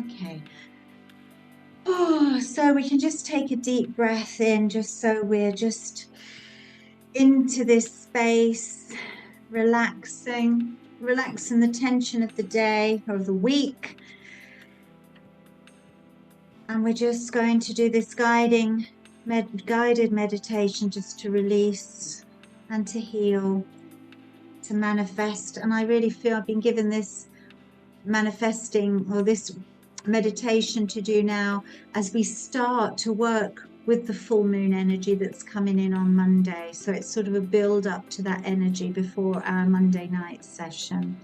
Okay. Oh, so we can just take a deep breath in, just so we're just into this space, relaxing the tension of the day or of the week. And we're just going to do this guided meditation just to release and to heal, to manifest. And I really feel I've been given this manifesting or this meditation to do now as we start to work with the full moon energy that's coming in on Monday. So it's sort of a build up to that energy before our Monday night session.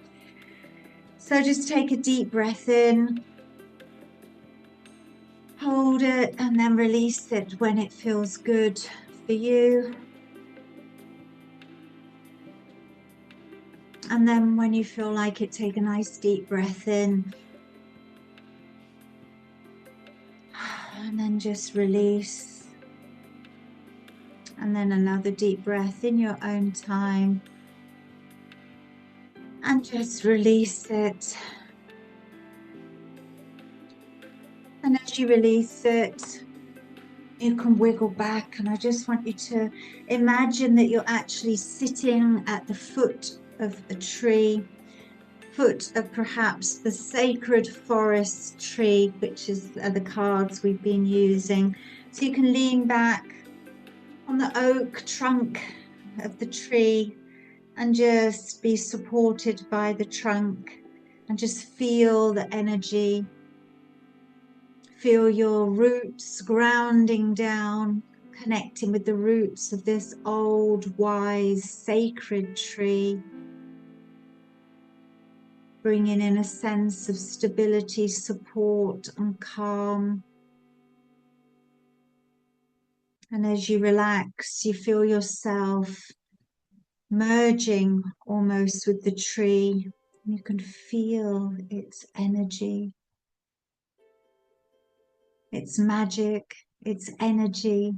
So just take a deep breath in, hold it, and then release it when it feels good for you. And then when you feel like it, take a nice deep breath in. And then just release. And then another deep breath in your own time. And just release it. And as you release it, you can wiggle back. And I just want you to imagine that you're actually sitting at the foot of a tree, foot of perhaps the sacred forest tree, which is the cards we've been using. So you can lean back on the oak trunk of the tree and just be supported by the trunk and just feel the energy. Feel your roots grounding down, connecting with the roots of this old, wise, sacred tree. Bringing in a sense of stability, support, and calm. And as you relax, you feel yourself merging almost with the tree. You can feel its energy, its magic, its energy.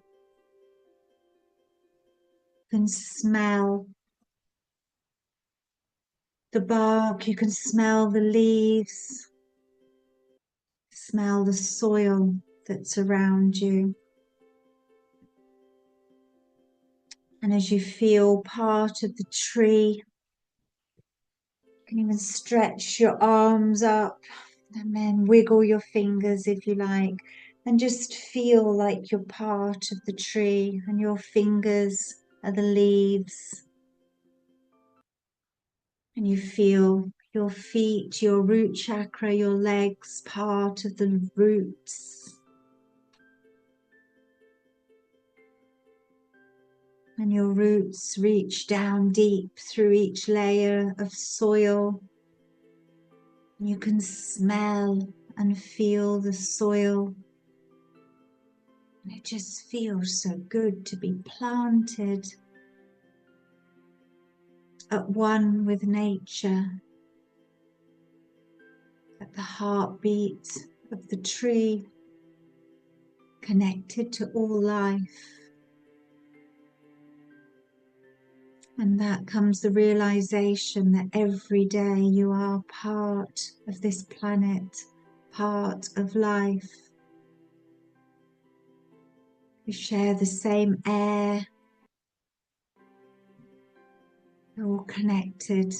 You can smell the bark, you can smell the leaves, smell the soil that's around you. And as you feel part of the tree, you can even stretch your arms up and then wiggle your fingers if you like, and just feel like you're part of the tree and your fingers are the leaves. And you feel your feet, your root chakra, your legs, part of the roots. And your roots reach down deep through each layer of soil. You can smell and feel the soil. And it just feels so good to be planted at one with nature, at the heartbeat of the tree, connected to all life. And that comes the realization that every day you are part of this planet, part of life. We share the same air. We're all connected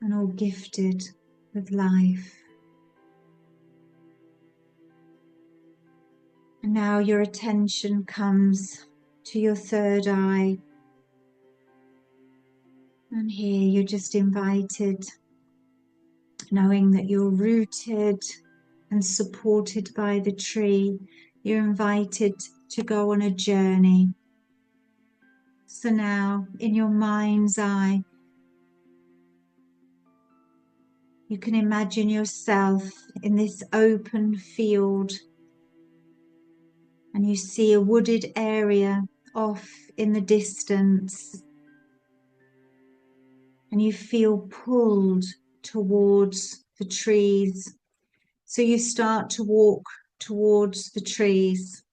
and all gifted with life. And now your attention comes to your third eye. And here you're just invited, knowing that you're rooted and supported by the tree, you're invited to go on a journey. So now, in your mind's eye, you can imagine yourself in this open field, and you see a wooded area off in the distance, and you feel pulled towards the trees. So you start to walk towards the trees.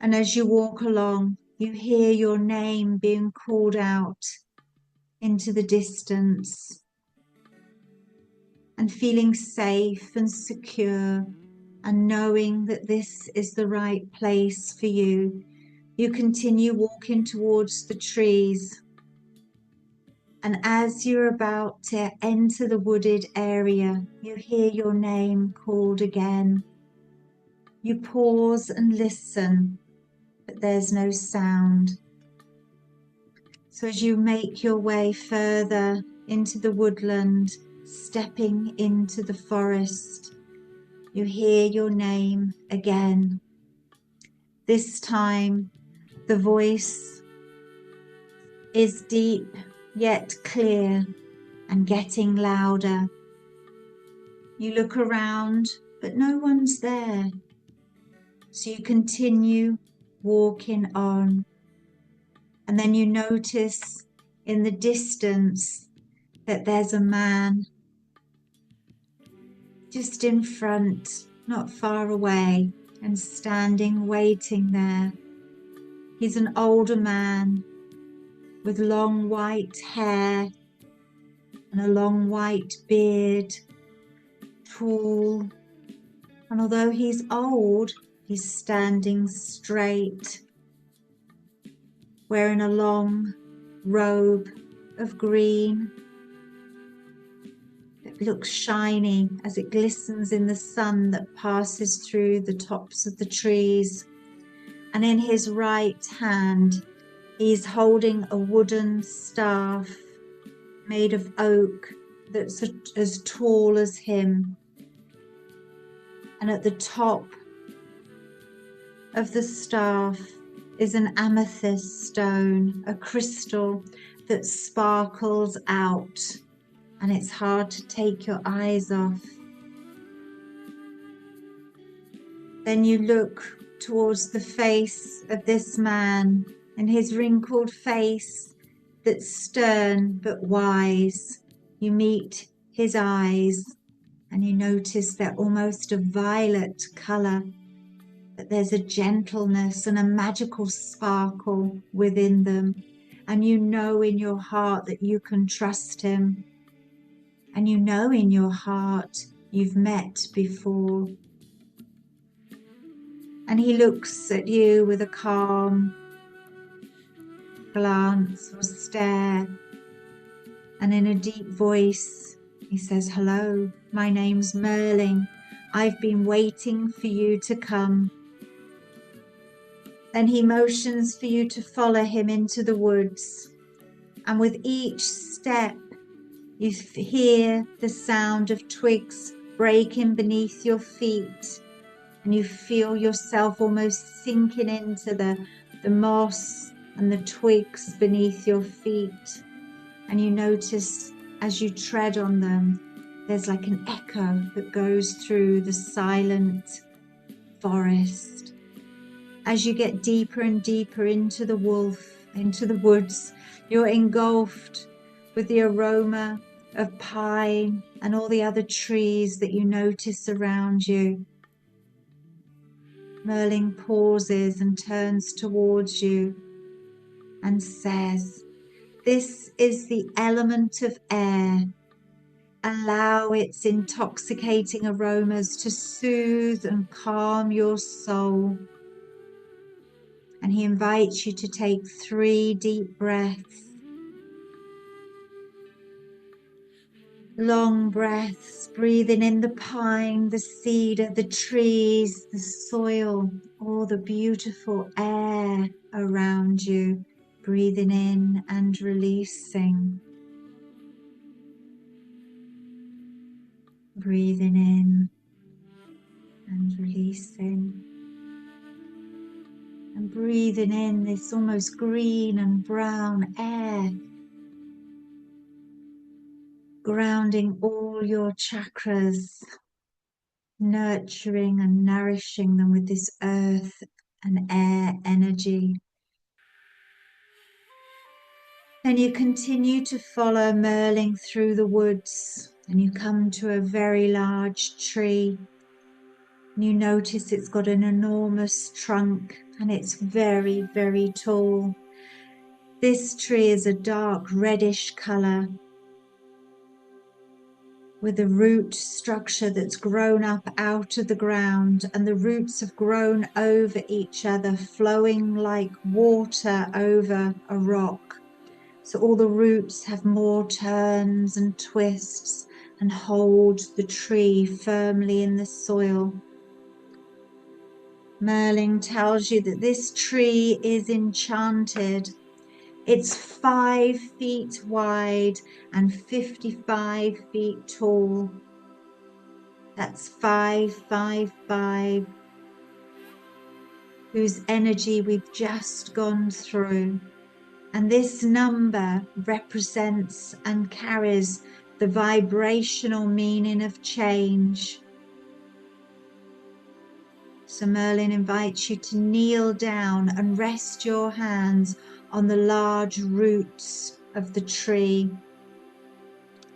And as you walk along, you hear your name being called out into the distance. and feeling safe and secure and knowing that this is the right place for you, you continue walking towards the trees. And as you're about to enter the wooded area, you hear your name called again. You pause and listen, but there's no sound. So as you make your way further into the woodland, stepping into the forest, you hear your name again. This time, the voice is deep yet clear and getting louder. You look around, but no one's there. So you continue walking on. And then you notice in the distance that there's a man just in front, not far away, and standing, waiting there. He's an older man with long white hair and a long white beard, tall. And although he's old, he's standing straight, wearing a long robe of green. It looks shiny as it glistens in the sun that passes through the tops of the trees. And in his right hand, he's holding a wooden staff made of oak that's as tall as him. And at the top of the staff is an amethyst stone, a crystal that sparkles out, and it's hard to take your eyes off. Then you look towards the face of this man, and his wrinkled face that's stern but wise. You meet his eyes and you notice they're almost a violet colour, but there's a gentleness and a magical sparkle within them. And you know in your heart that you can trust him. And you know in your heart you've met before. And he looks at you with a calm glance or stare. And in a deep voice, he says, "Hello, my name's Merlin. I've been waiting for you to come." Then he motions for you to follow him into the woods. And with each step, you hear the sound of twigs breaking beneath your feet. And you feel yourself almost sinking into the moss and the twigs beneath your feet. And you notice as you tread on them, there's like an echo that goes through the silent forest. As you get deeper and deeper into the woods, you're engulfed with the aroma of pine and all the other trees that you notice around you. Merlin pauses and turns towards you and says, "This is the element of air. Allow its intoxicating aromas to soothe and calm your soul." And he invites you to take 3 deep breaths. Long breaths, breathing in the pine, the cedar, the trees, the soil, all the beautiful air around you. Breathing in and releasing. Breathing in and releasing. And breathing in this almost green and brown air, grounding all your chakras, nurturing and nourishing them with this earth and air energy. Then you continue to follow Merlin through the woods and you come to a very large tree. And you notice it's got an enormous trunk and it's very, very tall. This tree is a dark reddish colour. with a root structure that's grown up out of the ground, and the roots have grown over each other, flowing like water over a rock. So all the roots have more turns and twists and hold the tree firmly in the soil. Merlin tells you that this tree is enchanted. It's 5 feet wide and 55 feet tall. That's 555, whose energy we've just gone through. And this number represents and carries the vibrational meaning of change. So Merlin invites you to kneel down and rest your hands on the large roots of the tree.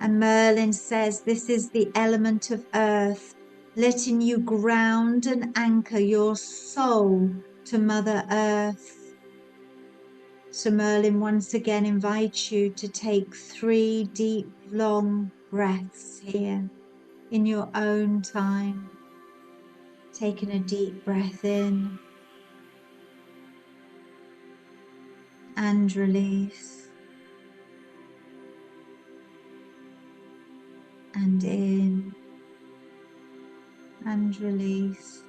And Merlin says this is the element of earth, letting you ground and anchor your soul to Mother Earth. So Merlin once again invites you to take 3 deep, long breaths here in your own time. Taking a deep breath in and release. And in and release.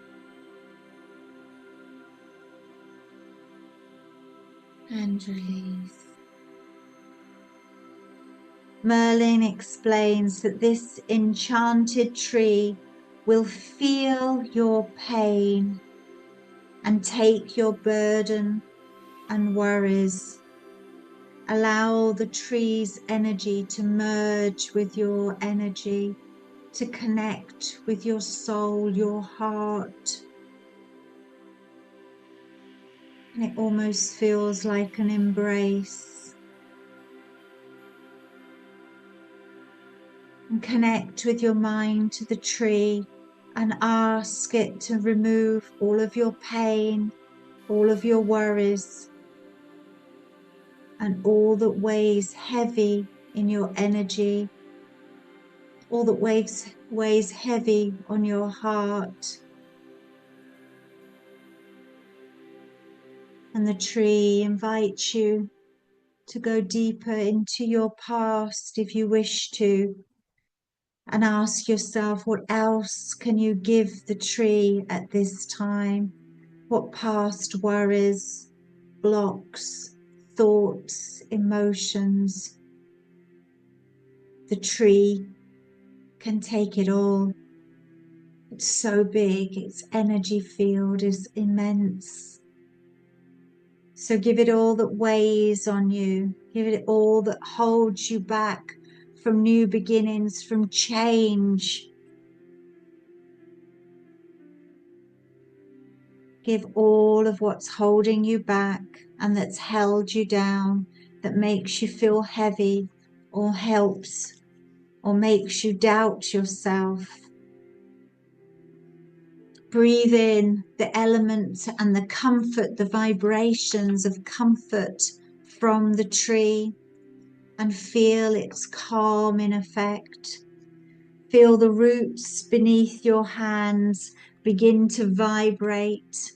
And release. Merlin explains that this enchanted tree will feel your pain and take your burden and worries. Allow the tree's energy to merge with your energy, to connect with your soul, your heart. And it almost feels like an embrace. And connect with your mind to the tree and ask it to remove all of your pain, all of your worries, and all that weighs heavy in your energy, all that weighs heavy on your heart. And the tree invites you to go deeper into your past if you wish to, and ask yourself, what else can you give the tree at this time? What past worries, blocks, thoughts, emotions? The tree can take it all. It's so big, its energy field is immense. So give it all that weighs on you. Give it all that holds you back from new beginnings, from change. Give all of what's holding you back and that's held you down, that makes you feel heavy or helps or makes you doubt yourself. Breathe in the element and the comfort, the vibrations of comfort from the tree, and feel its calming effect. Feel the roots beneath your hands begin to vibrate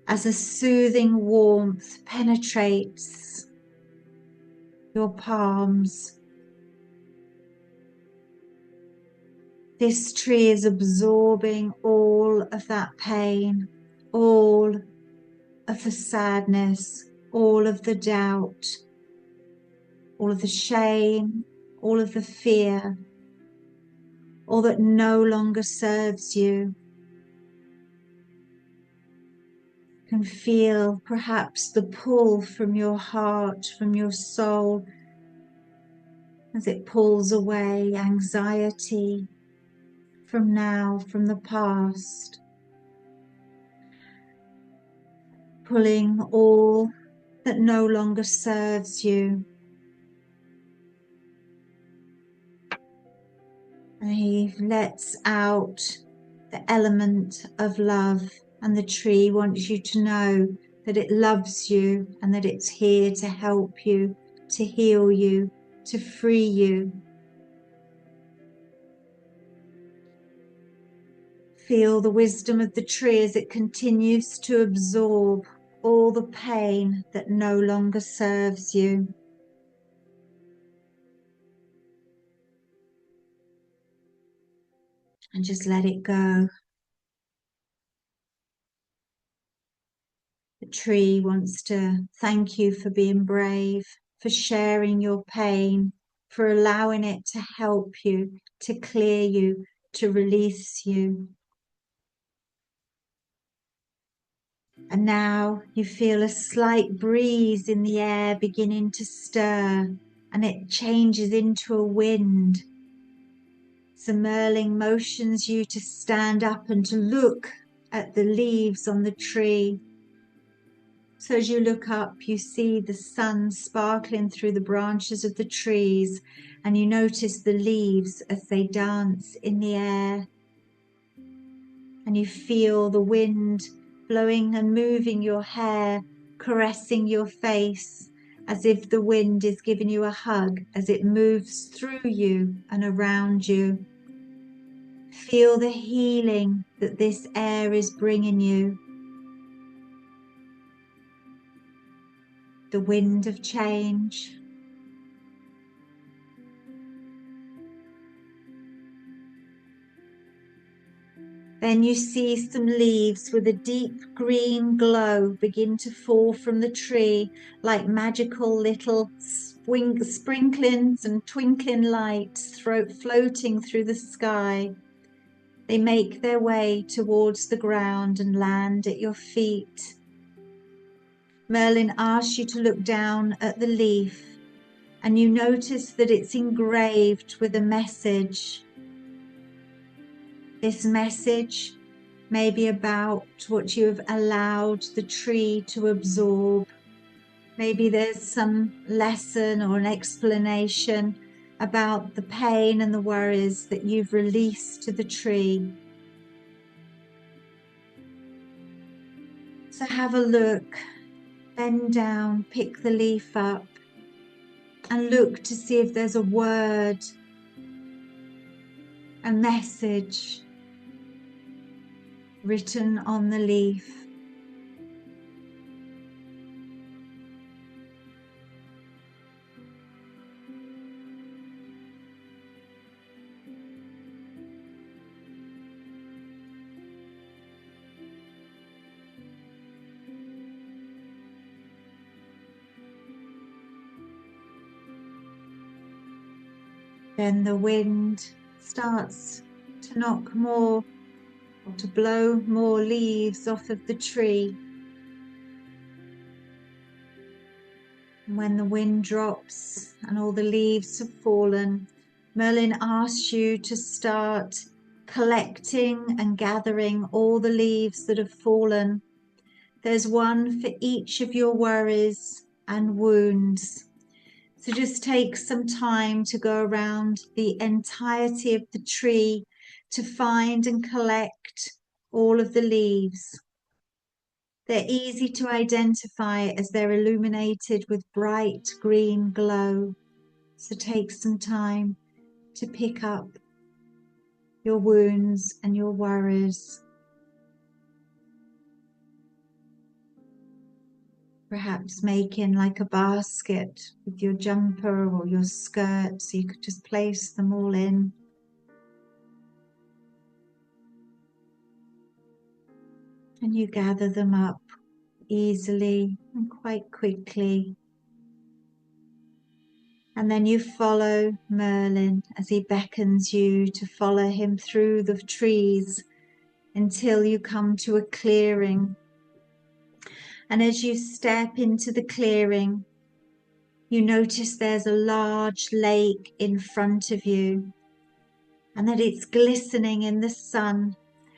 as a soothing warmth penetrates your palms. This tree is absorbing all of that pain, all of the sadness, all of the doubt, all of the shame, all of the fear, all that no longer serves you. You can feel perhaps the pull from your heart, from your soul, as it pulls away anxiety from now, from the past, pulling all that no longer serves you. And he lets out the element of love, and the tree wants you to know that it loves you and that it's here to help you, to heal you, to free you. Feel the wisdom of the tree as it continues to absorb all the pain that no longer serves you. And just let it go. The tree wants to thank you for being brave, for sharing your pain, for allowing it to help you, to clear you, to release you. And now you feel a slight breeze in the air beginning to stir, and it changes into a wind. So Merlin motions you to stand up and to look at the leaves on the tree. So as you look up, you see the sun sparkling through the branches of the trees, and you notice the leaves as they dance in the air. And you feel the wind blowing and moving your hair, caressing your face, as if the wind is giving you a hug as it moves through you and around you. Feel the healing that this air is bringing you. The wind of change. Then you see some leaves with a deep green glow begin to fall from the tree like magical little sprinklings and twinkling lights floating through the sky. They make their way towards the ground and land at your feet. Merlin asks you to look down at the leaf, and you notice that it's engraved with a message. This message may be about what you have allowed the tree to absorb. Maybe there's some lesson or an explanation about the pain and the worries that you've released to the tree. So have a look, bend down, pick the leaf up, and look to see if there's a word, a message written on the leaf. Then the wind starts to knock more, to blow more leaves off of the tree. And when the wind drops and all the leaves have fallen, Merlin asks you to start collecting and gathering all the leaves that have fallen. There's one for each of your worries and wounds. So just take some time to go around the entirety of the tree to find and collect all of the leaves. They're easy to identify as they're illuminated with bright green glow. So take some time to pick up your wounds and your worries. Perhaps making like a basket with your jumper or your skirt so you could just place them all in. And you gather them up easily and quite quickly. And then you follow Merlin as he beckons you to follow him through the trees until you come to a clearing. And as you step into the clearing, you notice there's a large lake in front of you, and that it's glistening in the sun,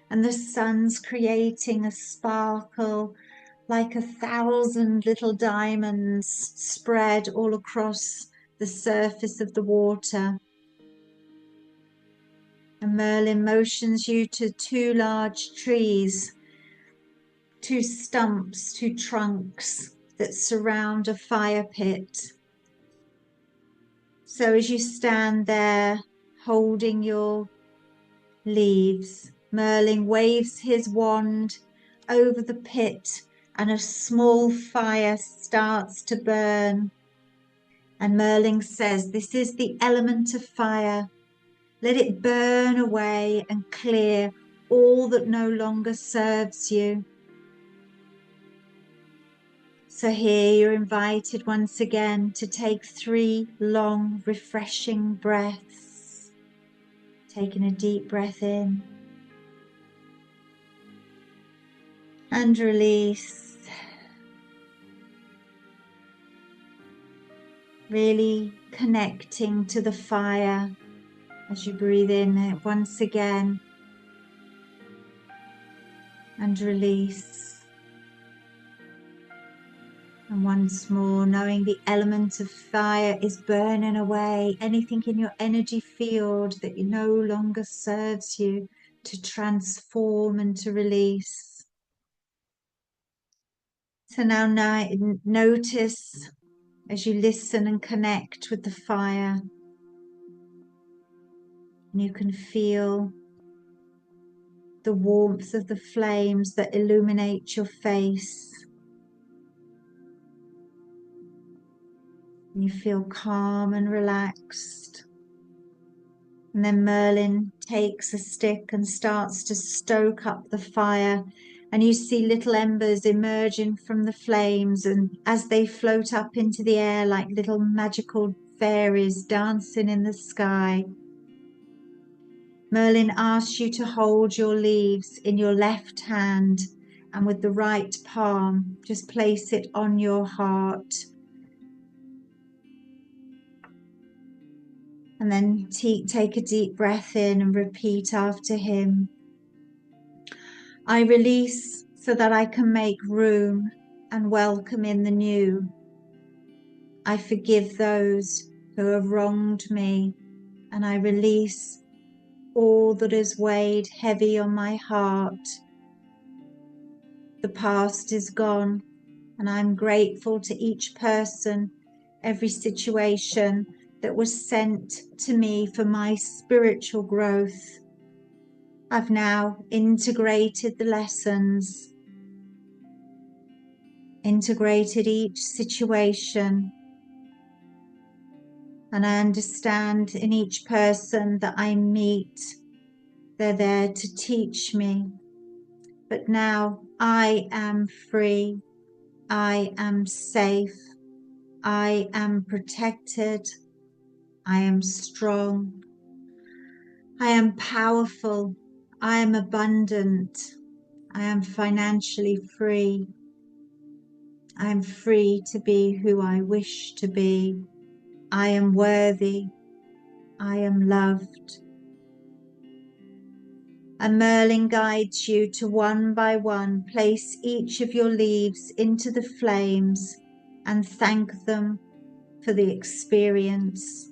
and the sun's creating a sparkle like 1,000 little diamonds spread all across the surface of the water. And Merlin motions you to two large trees, two stumps, two trunks that surround a fire pit. So as you stand there holding your leaves, Merlin waves his wand over the pit and a small fire starts to burn. And Merlin says, this is the element of fire. Let it burn away and clear all that no longer serves you. So here you're invited once again to take 3 long, refreshing breaths. Taking a deep breath in and release. Really connecting to the fire as you breathe in once again and release. And once more, knowing the element of fire is burning away anything in your energy field that no longer serves you, to transform and to release. So now notice as you listen and connect with the fire, and you can feel the warmth of the flames that illuminate your face. You feel calm and relaxed. And then Merlin takes a stick and starts to stoke up the fire. And you see little embers emerging from the flames. And as they float up into the air like little magical fairies dancing in the sky, Merlin asks you to hold your leaves in your left hand. And with the right palm, just place it on your heart. And then take a deep breath in and repeat after him. I release so that I can make room and welcome in the new. I forgive those who have wronged me, and I release all that has weighed heavy on my heart. The past is gone, and I'm grateful to each person, every situation that was sent to me for my spiritual growth. I've now integrated the lessons, integrated each situation, and I understand in each person that I meet, they're there to teach me. But now I am free, I am safe, I am protected, I am strong, I am powerful, I am abundant, I am financially free. I am free to be who I wish to be. I am worthy. I am loved. And Merlin guides you to one by one place each of your leaves into the flames and thank them for the experience.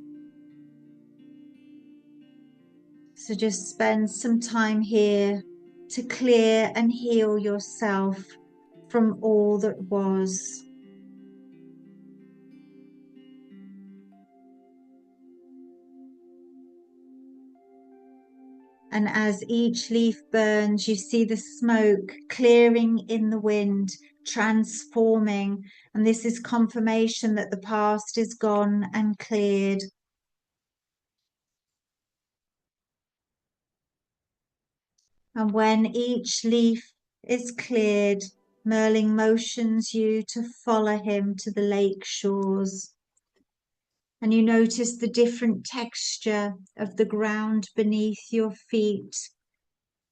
So just spend some time here to clear and heal yourself from all that was. And as each leaf burns, you see the smoke clearing in the wind, transforming. And this is confirmation that the past is gone and cleared. And when each leaf is cleared, Merlin motions you to follow him to the lake shores. And you notice the different texture of the ground beneath your feet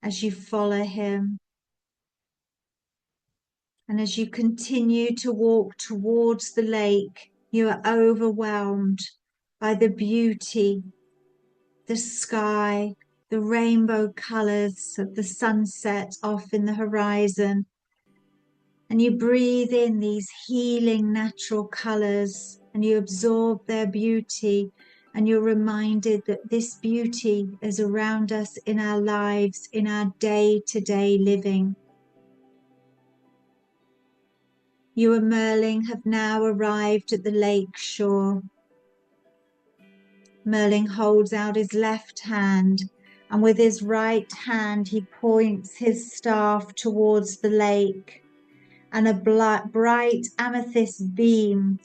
as you follow him. And as you continue to walk towards the lake, you are overwhelmed by the beauty, the sky, the rainbow colors of the sunset off in the horizon. And you breathe in these healing natural colors and you absorb their beauty, and you're reminded that this beauty is around us in our lives, in our day-to-day living. You and Merlin have now arrived at the lake shore. Merlin holds out his left hand And with his right hand, he points his staff towards the lake, and a bright amethyst beam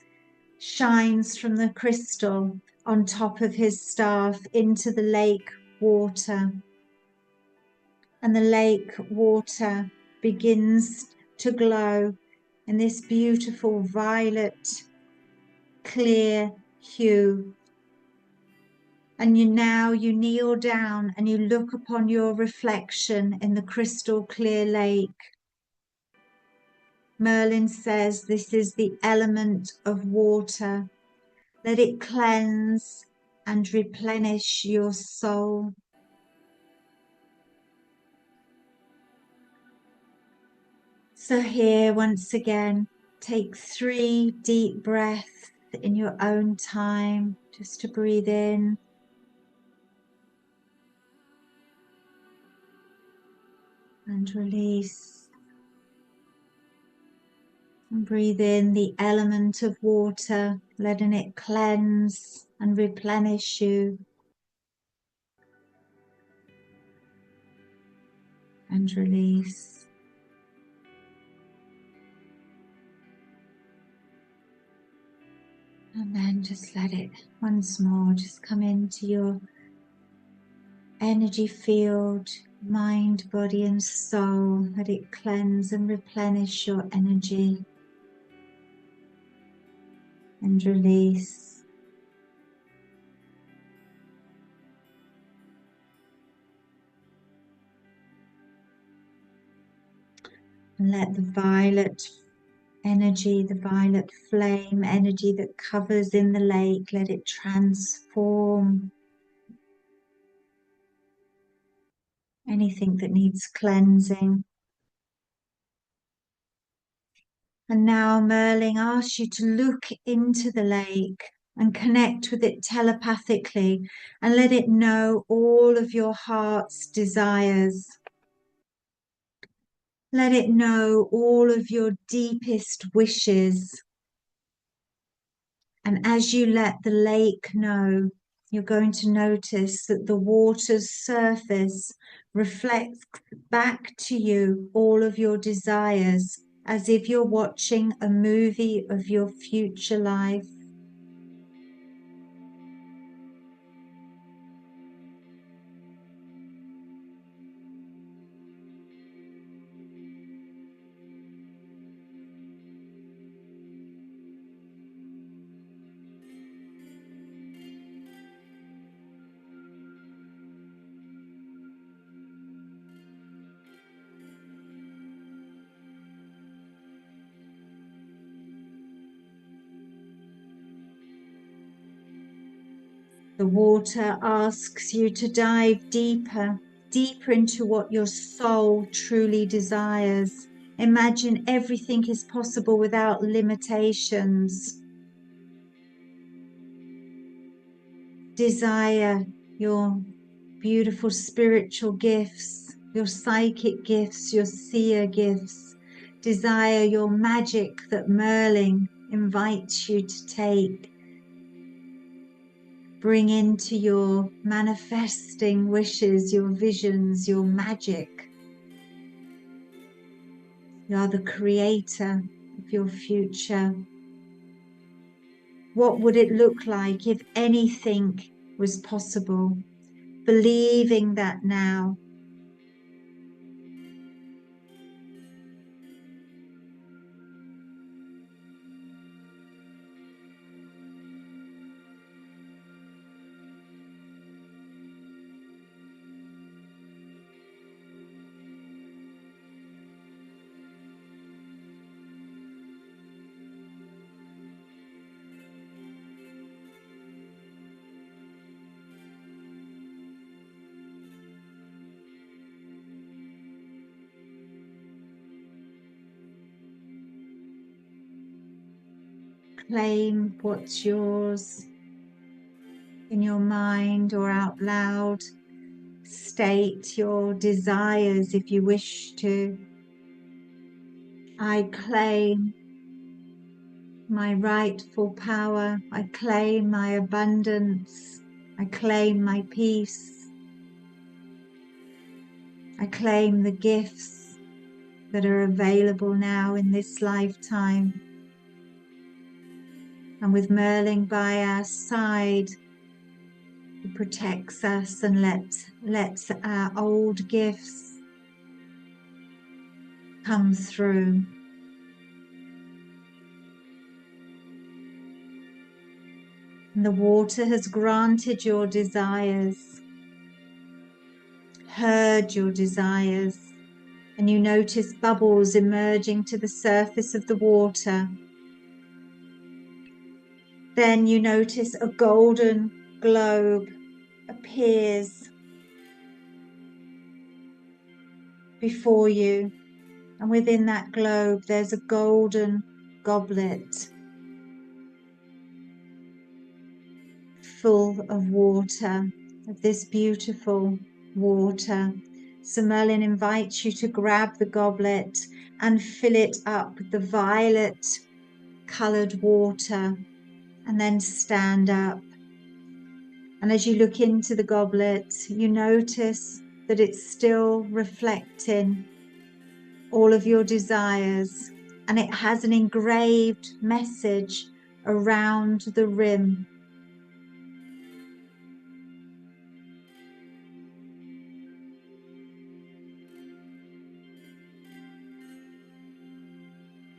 shines from the crystal on top of his staff into the lake water. And the lake water begins to glow in this beautiful violet, clear hue. And you kneel down and you look upon your reflection in the crystal clear lake. Merlin says this is the element of water. Let it cleanse and replenish your soul. So here, once again, take 3 deep breaths in your own time, just to breathe in. And release. And breathe in the element of water, letting it cleanse and replenish you. And release. And then just let it once more just come into your energy field, mind, body, and soul. Let it cleanse and replenish your energy. And release. And let the violet energy, the violet flame energy that covers in the lake, let it transform anything that needs cleansing. And now Merlin asks you to look into the lake and connect with it telepathically and let it know all of your heart's desires. Let it know all of your deepest wishes. And as you let the lake know, you're going to notice that the water's surface reflects back to you all of your desires, as if you're watching a movie of your future life. The water asks you to dive deeper, deeper into what your soul truly desires. Imagine everything is possible without limitations. Desire your beautiful spiritual gifts, your psychic gifts, your seer gifts. Desire your magic that Merlin invites you to take. Bring into your manifesting wishes, your visions, your magic. You are the creator of your future. What would it look like if anything was possible? Believing that now. Claim what's yours in your mind or out loud. State your desires if you wish to. I claim my rightful power. I claim my abundance. I claim my peace. I claim the gifts that are available now in this lifetime. And with Merlin by our side, he protects us and lets our old gifts come through. And the water has granted your desires, heard your desires, and you notice bubbles emerging to the surface of the water. Then you notice a golden globe appears before you, and within that globe there's a golden goblet full of water, of this beautiful water. So Merlin invites you to grab the goblet and fill it up with the violet coloured water, and then stand up. And as you look into the goblet, you notice that it's still reflecting all of your desires, and it has an engraved message around the rim.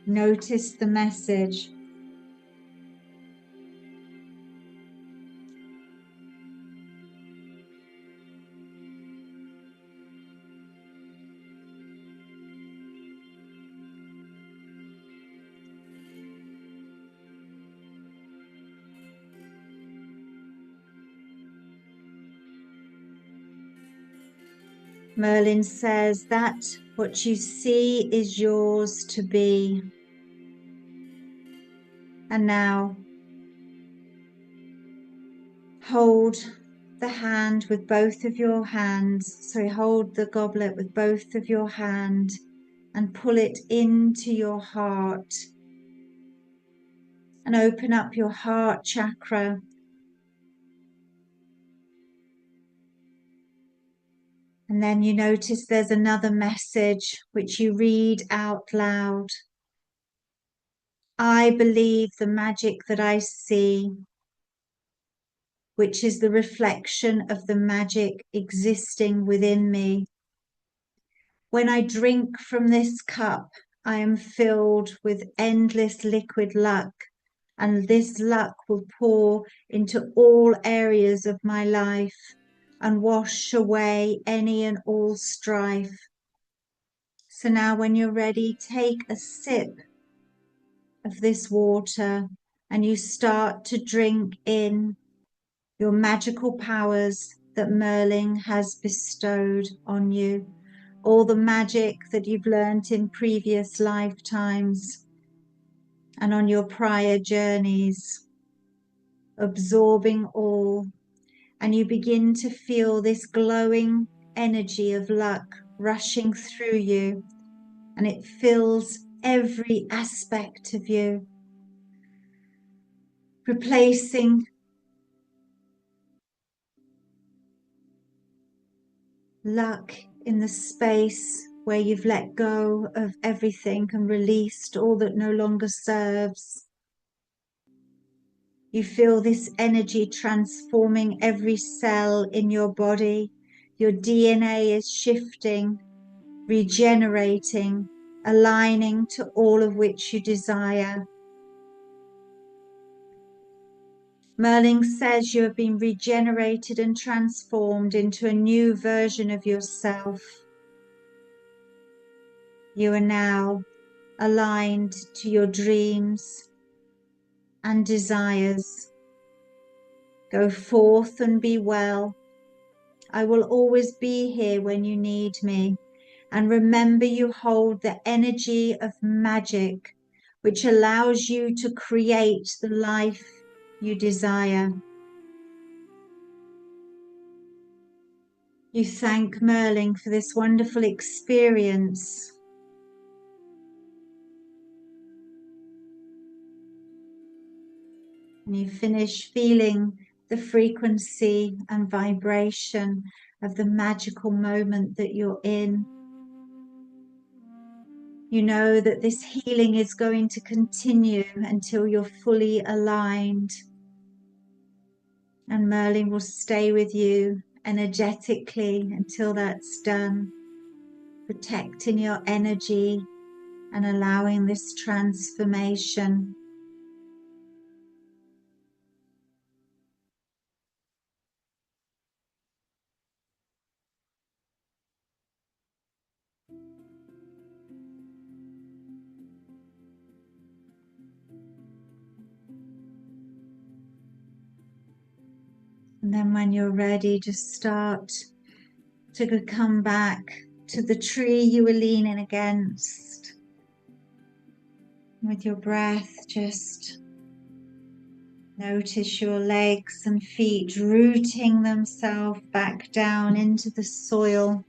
Notice the message. Merlin says that what you see is yours to be. And now hold the hand with both of your hands. So hold the goblet with both of your hands and pull it into your heart. And open up your heart chakra. And then you notice there's another message which you read out loud. I believe the magic that I see, which is the reflection of the magic existing within me. When I drink from this cup, I am filled with endless liquid luck, and this luck will pour into all areas of my life and wash away any and all strife. So now when you're ready, take a sip of this water and you start to drink in your magical powers that Merlin has bestowed on you, all the magic that you've learnt in previous lifetimes and on your prior journeys, absorbing all. And you begin to feel this glowing energy of luck rushing through you, and it fills every aspect of you, replacing luck in the space where you've let go of everything and released all that no longer serves. You feel this energy transforming every cell in your body. Your DNA is shifting, regenerating, aligning to all of which you desire. Merlin says you have been regenerated and transformed into a new version of yourself. You are now aligned to your dreams and desires. Go forth and be well. I will always be here when you need me. And remember, you hold the energy of magic, which allows you to create the life you desire. You thank Merlin for this wonderful experience. And you finish feeling the frequency and vibration of the magical moment that you're in. You know that this healing is going to continue until you're fully aligned. And Merlin will stay with you energetically until that's done, protecting your energy and allowing this transformation. And then when you're ready, just start to come back to the tree you were leaning against. With your breath, just notice your legs and feet rooting themselves back down into the soil.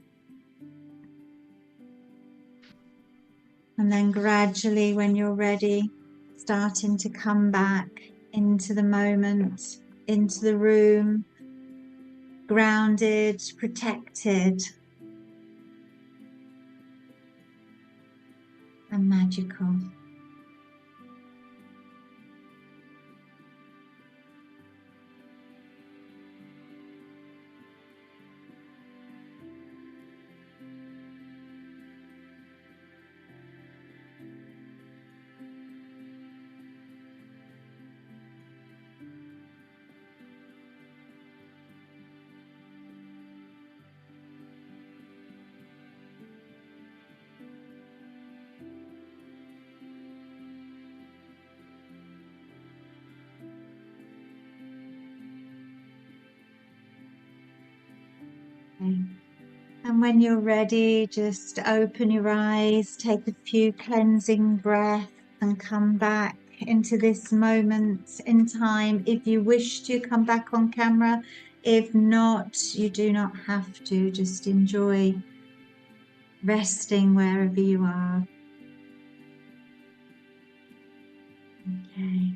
And then gradually, when you're ready, starting to come back into the moment, into the room, grounded, protected, and magical. And when you're ready, just open your eyes, take a few cleansing breaths, and come back into this moment in time. If you wish to come back on camera, if not, you do not have to. Just enjoy resting wherever you are. Okay.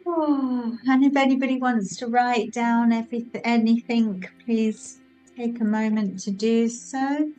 Oh, and if anybody wants to write down anything, please take a moment to do so.